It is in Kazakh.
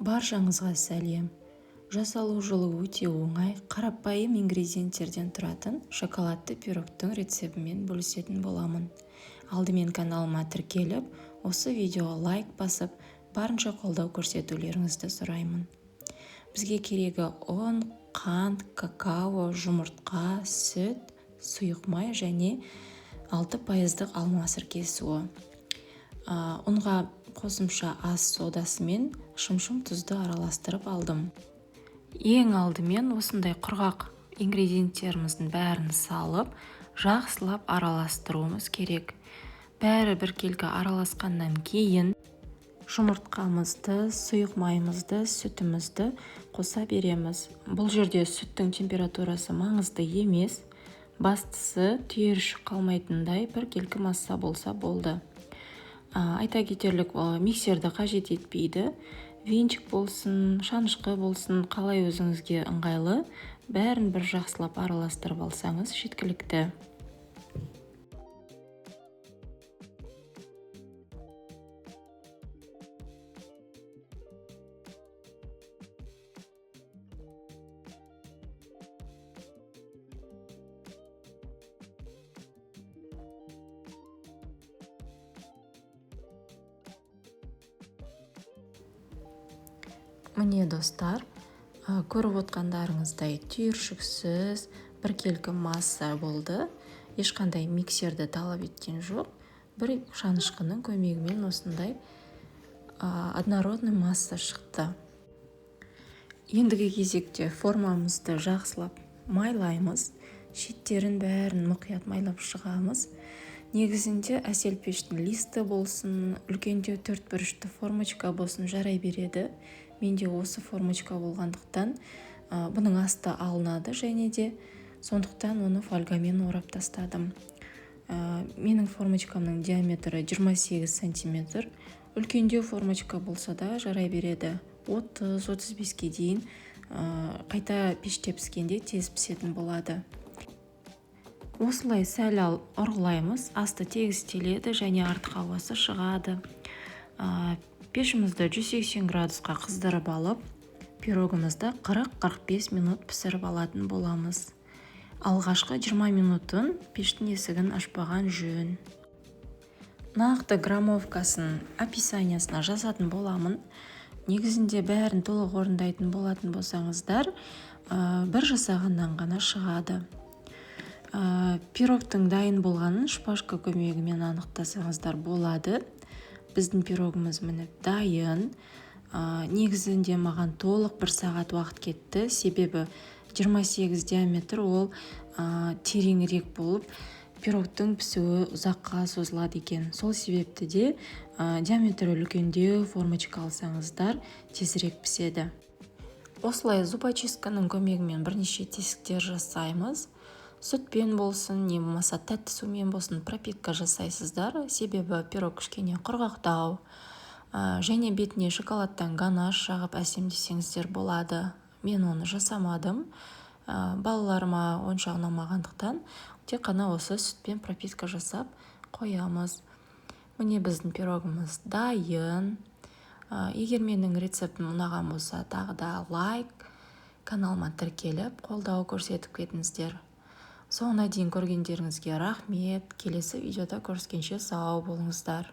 Баршаңызға сәлем. Жасалу жолы өте оңай, қарапайым ингредиенттерден тұратын шоколадты пирогтың рецебімен бөлісетін боламын. Алдымен каналыма тіркеліп, осы видеоға лайк басып, барынша қолдау көрсетулеріңізді сұраймын. Бізге керегі ұн, қант, какао, жұмыртқа, сүт, сұйық май және 6% алма сіркесі суы. Ұнға қосымша ас содасы мен шымшым тұзды араластырып алдым. Ең алдымен осындай құрғақ ингредиенттеріміздің бәрін салып, жақсылап араластыруымыз керек. Бәрі біркелкі араласқаннан кейін жұмыртқамызды, сұйық майымызды, сүтімізді қоса береміз. Бұл жерде сүттің температурасы маңызды емес. Бастысы түйіршік қалмайтындай біркелкі масса болса болды. Айта кетерлік, миксерді қажет етпейді. Венчик болсын, шанышқы болсын, қалай өзіңізге ыңғайлы, бәрін бір жақсылап араластырып алсаңыз жеткілікті. Міне достар, көріп отқандарыңыздай түйіршіксіз біркелкі масса болды. Ешқандай миксерді талап еткен жоқ. Бір шанышқының көмегімен осындай однородный масса шықты. Ендігі кезекте формамызды жақсылап майлаймыз. Шеттерін бәрін мұқият майлап шығамыз. Негізінде әсел пештің листі болсын, үлкенде 4 бұрышты формочка болсын жарай береді. Менде осы формочка болғандықтан бұның асты алынады және де сондықтан оны фольгамен орап тастадым. Менің формочкамның диаметрі 28 см. Үлкенде формочка болса да жарай береді. 30-35-ке дейін қайта пеште піскенде тез пісетін болады. Осылай сәл ұрғылаймыз, асты тегістеледі және артық ауасы шығады. Пешімізді 180 градусқа қыздырып алып, пирогымызды 40-45 минут пісіріп алатын боламыз. Алғашқы 20 минутын пештің есігін ашпаған жөн. Нақты граммовкасын описаниясына жазатын боламын. Негізінде бәрін толық орындайтын болатын болсаңыздар, бір жасағаннан ғана шығады. Пирогтың дайын болғанын шпажка көмегімен анықтасаңыздар болады. Біздің пирогымыз міне дайын. Негізінде маған толық 1 сағат уақыт кетті. Себебі 28 диаметр ол тереңірек болып, пирогтың пісуі ұзаққа созылады екен. Сол себепті де диаметрі үлкендеу формочка алсаңыздар тезірек піседі. Осылай зубочистканың көмегімен бірнеше тесіктер жасаймыз. Сүтпен болсын, не болмаса тәтті сумен болсын пропитка жасайсыздар. Себебі пирог кішкене құрғақтау. Және бетіне шоколадтан ганаш жағып әсемдесеңіздер болады. Мен оны жасамадым. Балаларыма онша ұнамағандықтан тек қана осы сүтпен пропитка жасап қоямыз. Міне біздің пирогымыз дайын. Егер менің рецептім ұнаған болса, тағы да лайк, каналыма тіркеліп, қолдау көрсетіп кетіңіздер. Соңына дейін көргендеріңізге рахмет. Келесі видеода көріскенше сау болыңыздар.